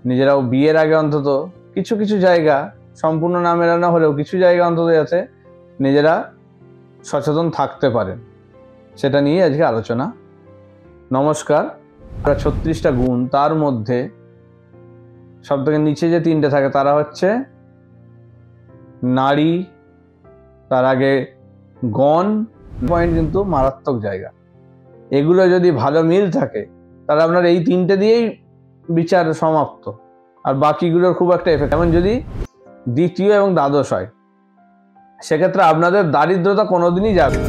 নিজেরাও বিয়ের আগে অন্তত কিছু কিছু জায়গা, সম্পূর্ণ না মেলানো হলেও কিছু জায়গা অন্তত যাতে নিজেরা সচেতন থাকতে পারেন, সেটা নিয়ে আজকে আলোচনা। নমস্কার। 36টা গুণ, তার মধ্যে সব থেকে নিচে যে 3টে থাকে তারা হচ্ছে নারী, তার আগে গণ পয়েন্ট কিন্তু মারাত্মক জায়গা। এগুলো যদি ভালো মিল থাকে তাহলে আপনার এই 3টে দিয়েই বিচার সমাপ্ত, আর বাকিগুলোর খুব একটা এফেক্ট। যেমন যদি দ্বিতীয় এবং দ্বাদশ হয়, সেক্ষেত্রে আপনাদের দারিদ্রতা কোনোদিনই যাবে।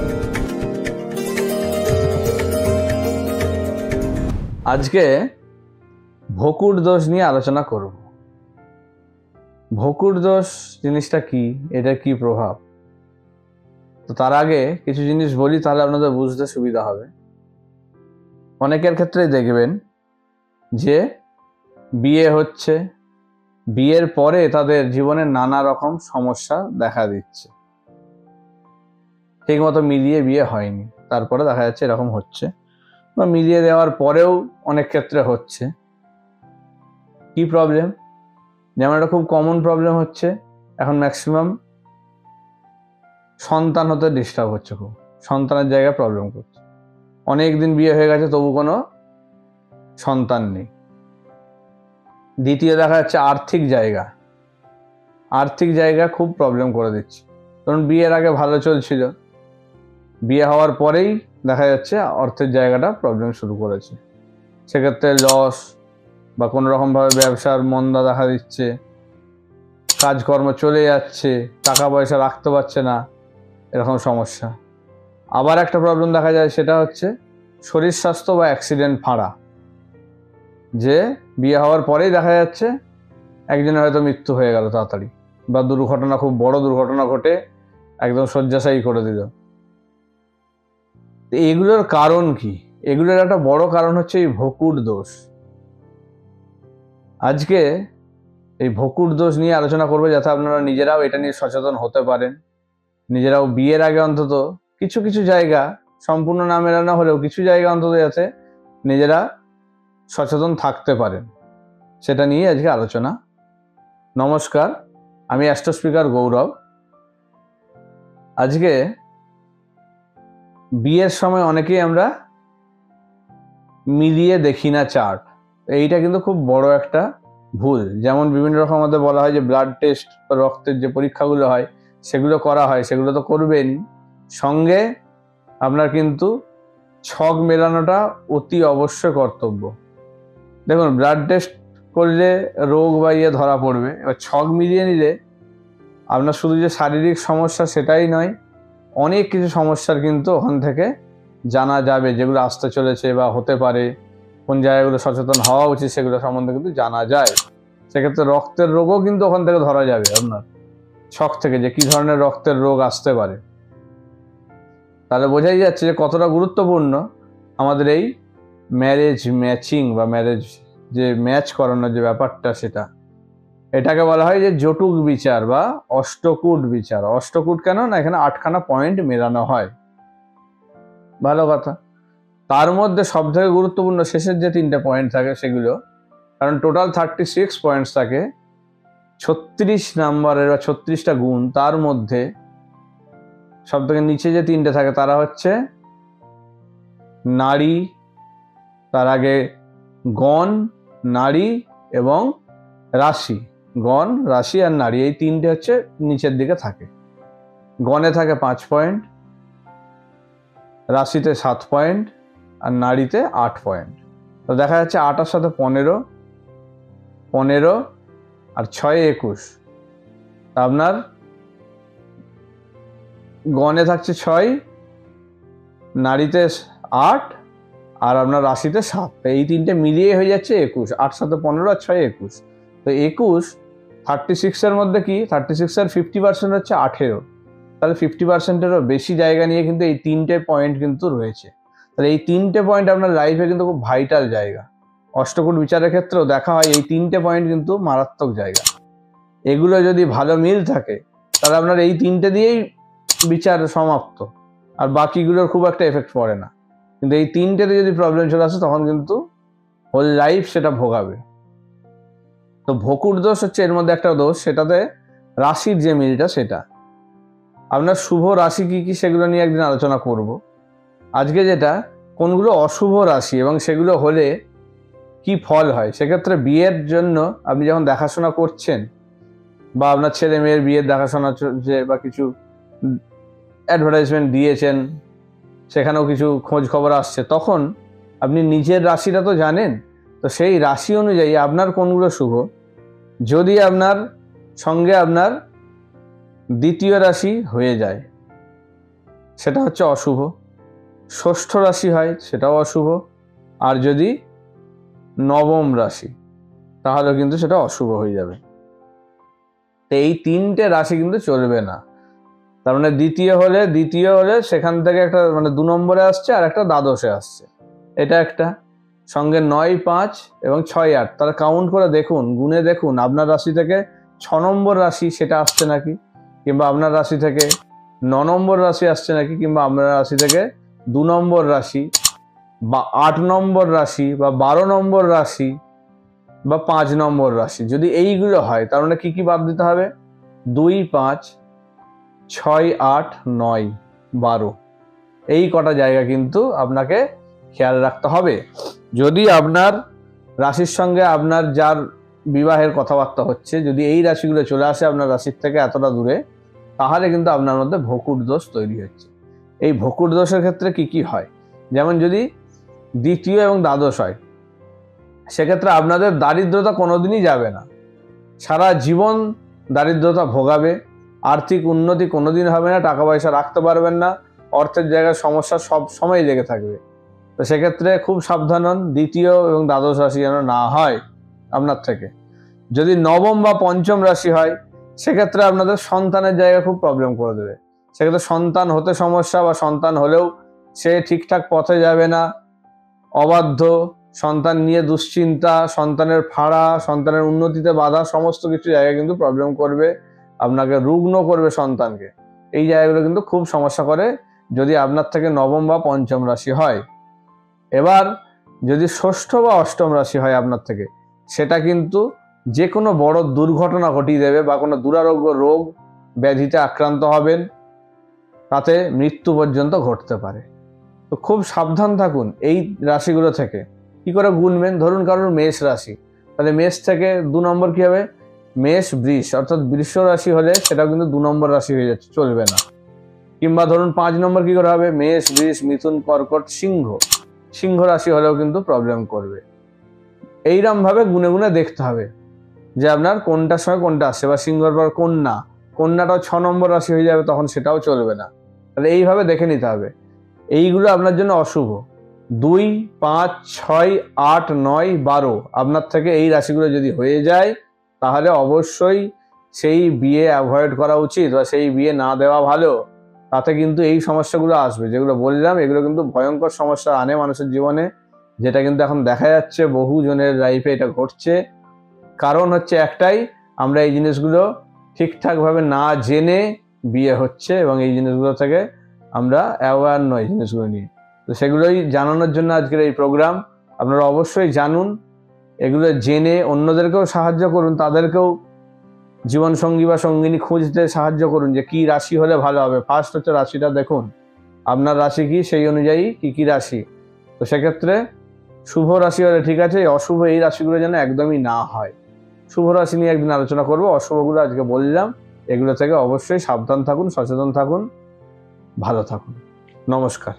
আজকে ভকুর দোষ নিয়ে আলোচনা করব। ভকুর দোষ জিনিসটা কি, এটা কি প্রভাব, তো তার আগে কিছু জিনিস বলি, তাহলে আপনাদের বুঝতে সুবিধা হবে। অনেকের ক্ষেত্রেই দেখবেন যে বিয়ে হচ্ছে, বিয়ের পরে তাদের জীবনে নানা রকম সমস্যা দেখা দিচ্ছে, ঠিক মতো মিলিয়ে বিয়ে হয়নি, তারপরে দেখা যাচ্ছে এরকম হচ্ছে, বা মিলিয়ে দেওয়ার পরেও অনেক ক্ষেত্রে হচ্ছে। কি প্রবলেম? যেমন একটা খুব কমন প্রবলেম হচ্ছে এখন ম্যাক্সিমাম সন্তান হতে ডিস্টার্ব হচ্ছে, খুব সন্তানের জায়গায় প্রবলেম করছে। অনেক দিন বিয়ে হয়ে গেছে তবু কোনো সন্তান নেই। দ্বিতীয় দেখা যাচ্ছে আর্থিক জায়গা খুব প্রবলেম করে দিচ্ছে। কারণ বিয়ের আগে ভালো চলছিল, বিয়ে হওয়ার পরেই দেখা যাচ্ছে অর্থের জায়গাটা প্রবলেম শুরু করেছে। সেক্ষেত্রে লস বা কোনো রকমভাবে ব্যবসার মন্দা দেখা দিচ্ছে, কাজকর্ম চলে যাচ্ছে, টাকা পয়সা রাখতে পারছে না, এরকম সমস্যা। আবার একটা প্রবলেম দেখা যায়, সেটা হচ্ছে শরীর স্বাস্থ্য বা অ্যাক্সিডেন্ট ফাঁড়া, যে বিয়ে হওয়ার পরেই দেখা যাচ্ছে একজনের হয়তো মৃত্যু হয়ে গেল তাড়াতাড়ি, বা দুর্ঘটনা, খুব বড় দুর্ঘটনা ঘটে একদম শয্যাশায়ী করে দিল। এগুলোর কারণ কি? এগুলোর একটা বড় কারণ হচ্ছে এই ভকুর দোষ। আজকে এই ভকুর দোষ নিয়ে আলোচনা করবো, যাতে আপনারা নিজেরাও এটা নিয়ে সচেতন হতে পারেন। নিজেরাও বিয়ের আগে অন্তত কিছু কিছু জায়গা, সম্পূর্ণ না মেলানো হলেও কিছু জায়গা অন্তত যাতে নিজেরা সচেতন থাকতে পারেন, সেটা নিয়ে আজকে আলোচনা। নমস্কার, আমি অ্যাস্ট্রো স্পিকার গৌরব। আজকে বিয়ের সময় অনেকেই আমরা মিলিয়ে দেখি না চার্ট, এইটা কিন্তু খুব বড় একটা ভুল। যেমন বিভিন্ন রকম আমাদের বলা হয় যে ব্লাড টেস্ট, রক্তের যে পরীক্ষাগুলো হয় সেগুলো করা হয়, সেগুলো তো করবেনই, সঙ্গে আপনার কিন্তু ছক মেলানোটা অতি অবশ্যই কর্তব্য। দেখুন, ব্লাড টেস্ট করলে রোগ বা ধরা পড়বে, এবার ছক মিলিয়ে নিলে আপনার শুধু যে শারীরিক সমস্যা সেটাই নয়, অনেক কিছু সমস্যার কিন্তু ওখান থেকে জানা যাবে, যেগুলো আসতে চলেছে বা হতে পারে, কোন জায়গাগুলো সচেতন হওয়া উচিত সেগুলো সম্বন্ধে কিন্তু জানা যায়। সেক্ষেত্রে রক্তের রোগও কিন্তু ওখান থেকে ধরা যাবে আপনার ছক থেকে, যে কি ধরনের রক্তের রোগ আসতে পারে। তাহলে বোঝাই যাচ্ছে যে কতটা গুরুত্বপূর্ণ আমাদের এই ম্যারেজ ম্যাচিং বা ম্যারেজ যে ম্যাচ করানোর যে ব্যাপারটা, সেটা এটাকে বলা হয় যে জটুক বিচার বা অষ্টকূট বিচার। অষ্টকূট কেন না, এখানে 8খানা পয়েন্ট মেলানো হয়, ভালো কথা। তার মধ্যে সব থেকে গুরুত্বপূর্ণ শেষের যে 3টে পয়েন্ট থাকে সেগুলো, কারণ টোটাল 36 পয়েন্টস থাকে, 36 নাম্বারের বা 36টা গুণ, তার মধ্যে সব থেকে নিচে যে 3টে থাকে তারা হচ্ছে নারী, তার আগে গণ, নারী এবং রাশি। গণ, রাশি আর নারী, এই 3টে হচ্ছে নিচের দিকে থাকে। গণে থাকে 5 পয়েন্ট, রাশিতে 7 পয়েন্ট, আর নারীতে 8 পয়েন্ট। তো দেখা যাচ্ছে 8-এর সাথে 15, 15 আর 6 21। আপনার গণে থাকছে 6, নারীতে 8, আর আপনার রাশিতে 7। এই 3টে মিলিয়ে হয়ে যাচ্ছে 21। 8 সাথে 15 আর 6 21। তো 21 36-এর মধ্যে কি, 36-এর 50% হচ্ছে 18, তাহলে 50%-এরও বেশি জায়গা নিয়ে কিন্তু এই 3টে পয়েন্ট কিন্তু রয়েছে। তাহলে এই 3টে পয়েন্ট আপনার লাইফে কিন্তু খুব ভাইটাল জায়গা। অষ্টকূট বিচারের ক্ষেত্রেও দেখা হয় এই 3টে পয়েন্ট কিন্তু মারাত্মক জায়গা। এগুলো যদি ভালো মিল থাকে তাহলে আপনার এই 3টে দিয়েই বিচার সমাপ্ত, আর বাকিগুলোর খুব একটা এফেক্ট পড়ে না। কিন্তু এই 3টেতে যদি প্রবলেম চলে আসে তখন কিন্তু হোল লাইফ সেটা ভোগাবে। তো ভকুর দোষ হচ্ছে এর মধ্যে একটা দোষ, সেটাতে রাশির যে মিলটা সেটা। আপনার শুভ রাশি কি কি সেগুলো নিয়ে একদিন আলোচনা করব। আজকে যেটা কোনগুলো অশুভ রাশি এবং সেগুলো হলে কি ফল হয়, সেক্ষেত্রে বিয়ের জন্য আপনি যখন দেখাশোনা করছেন বা আপনার ছেলে মেয়ের বিয়ের দেখাশোনা চলছে বা কিছু অ্যাডভার্টাইজমেন্ট দিয়েছেন, সেখানেও কিছু খোঁজ খবর আসছে, তখন আপনি নিজের রাশিটা তো জানেন। তো সেই রাশি অনুযায়ী আপনার কোনগুলো শুভ। যদি আপনার সঙ্গে আপনার দ্বিতীয় রাশি হয়ে যায় সেটা হচ্ছে অশুভ, ষষ্ঠ রাশি হয় সেটাও অশুভ, আর যদি নবম রাশি তাহলে কিন্তু সেটা অশুভ হয়ে যাবে। তো এই তিনটে রাশি কিন্তু চলবে না। তার মানে দ্বিতীয় হলে সেখান থেকে একটা মানে 2 নম্বরে আসছে আর একটা দ্বাদশে আসছে, এটা একটা। সঙ্গে 9, 5 এবং 6, 8 তার কাউন্ট করে দেখুন, গুণে দেখুন আপনার রাশি থেকে 6 নম্বর রাশি সেটা আসছে নাকি, কিংবা আপনার রাশি থেকে 9 নম্বর রাশি আসছে নাকি, কিংবা আপনার রাশি থেকে 2 নম্বর রাশি বা 8 নম্বর রাশি বা 12 নম্বর রাশি বা 5 নম্বর রাশি। যদি এইগুলো হয় তার মানে কি কি বাদ দিতে হবে? 2, 5, 6, 8, 9, 12 এই কটা জায়গা কিন্তু আপনাকে খেয়াল রাখতে হবে। যদি আপনার রাশির সঙ্গে আপনার যার বিবাহের কথাবার্তা হচ্ছে, যদি এই রাশিগুলো চলে আসে আপনার রাশির থেকে এতটা দূরে, তাহলে কিন্তু আপনার মধ্যে ভকুর দোষ তৈরি হচ্ছে। এই ভকুর দোষের ক্ষেত্রে কি কি হয়, যেমন যদি দ্বিতীয় এবং দ্বাদশ হয়, সেক্ষেত্রে আপনাদের দারিদ্রতা কোনোদিনই যাবে না, সারা জীবন দারিদ্রতা ভোগাবে, আর্থিক উন্নতি কোনোদিন হবে না, টাকা পয়সা রাখতে পারবেন না, অর্থের জায়গায় সমস্যা সব সময় লেগে থাকবে। তো সেক্ষেত্রে খুব সাবধান হন, দ্বিতীয় এবং দ্বাদশ রাশি যেন না হয় আপনার থেকে। যদি নবম বা পঞ্চম রাশি হয়, সেক্ষেত্রে আপনাদের সন্তানের জায়গা খুব প্রবলেম করে দেবে। সেক্ষেত্রে সন্তান হতে সমস্যা, বা সন্তান হলেও সে ঠিকঠাক পথে যাবে না, অবাধ্য, সন্তান নিয়ে দুশ্চিন্তা, সন্তানের ফাড়া, সন্তানের উন্নতিতে বাধা, সমস্ত কিছু জায়গায় কিন্তু প্রবলেম করবে, আপনাকে রুগ্ন করবে সন্তানকে। এই জায়গাগুলো কিন্তু খুব সমস্যা করে যদি আপনার থেকে নবম বা পঞ্চম রাশি হয়। এবার যদি ষষ্ঠ বা অষ্টম রাশি হয় আপনার থেকে, সেটা কিন্তু যে কোনো বড় দুর্ঘটনা ঘটিয়ে দেবে, বা কোনো দুরারোগ্য রোগ ব্যাধিতে আক্রান্ত হবেন, তাতে মৃত্যু পর্যন্ত ঘটতে পারে। তো খুব সাবধান থাকুন এই রাশিগুলো থেকে। কি করে গুনবেন? ধরুন কারোর মেষ রাশি, তাহলে মেষ থেকে 2 নম্বর কি হবে? মেষ বৃষ, অর্থাৎ বৃষ রাশি হলে সেটাও কিন্তু 2 নম্বর রাশি হয়ে যাচ্ছে, চলবে না। কিংবা ধরুন 5 নম্বর কি করে হবে? মেষ, বৃষ, মিথুন, কর্কট, সিংহ, সিংহ রাশি হলেও কিন্তু প্রবলেম করবে। এইরকম ভাবে গুনে গুনে দেখতে হবে যে আপনার কোনটার সময় কোনটা আসছে। বা সিংহর পর কন্যা, কন্যাটাও 6 নম্বর রাশি হয়ে যাবে, তখন সেটাও চলবে না। তাহলে এইভাবে দেখে নিতে হবে। এইগুলো আপনার জন্য অশুভ। 2, 5, 6, 8, 9, 12 আপনার থেকে এই রাশিগুলো যদি হয়ে যায়, তাহলে অবশ্যই সেই বিয়ে অ্যাভয়েড করা উচিত, বা সেই বিয়ে না দেওয়া ভালো। তাতে কিন্তু এই সমস্যাগুলো আসবে, যেগুলো বললাম, এগুলো কিন্তু ভয়ঙ্কর সমস্যা আনে মানুষের জীবনে, যেটা কিন্তু এখন দেখা যাচ্ছে বহু জনের লাইফে এটা ঘটছে। কারণ হচ্ছে একটাই, আমরা এই জিনিসগুলো ঠিকঠাকভাবে না জেনে বিয়ে হচ্ছে, এবং এই জিনিসগুলো থেকে আমরা অ্যাওয়্যার নই জিনিসগুলো নিয়ে। তো সেগুলোই জানানোর জন্য আজকের এই প্রোগ্রাম। আপনারা অবশ্যই জানুন, এগুলো জেনে অন্যদেরকেও সাহায্য করুন, তাদেরকেও জীবনসঙ্গী বা সঙ্গিনী খুঁজতে সাহায্য করুন যে কি রাশি হলে ভালো হবে। ফার্স্ট হচ্ছে রাশিটা দেখুন, আপনার রাশি কি, সেই অনুযায়ী কি কি রাশি। তো সেক্ষেত্রে শুভ রাশি হলে ঠিক আছে, অশুভ এই রাশিগুলো যেন একদমই না হয়। শুভ রাশি নিয়ে একদিন আলোচনা করবো, অশুভগুলো আজকে বললাম। এগুলো থেকে অবশ্যই সাবধান থাকুন, সচেতন থাকুন, ভালো থাকুন। নমস্কার।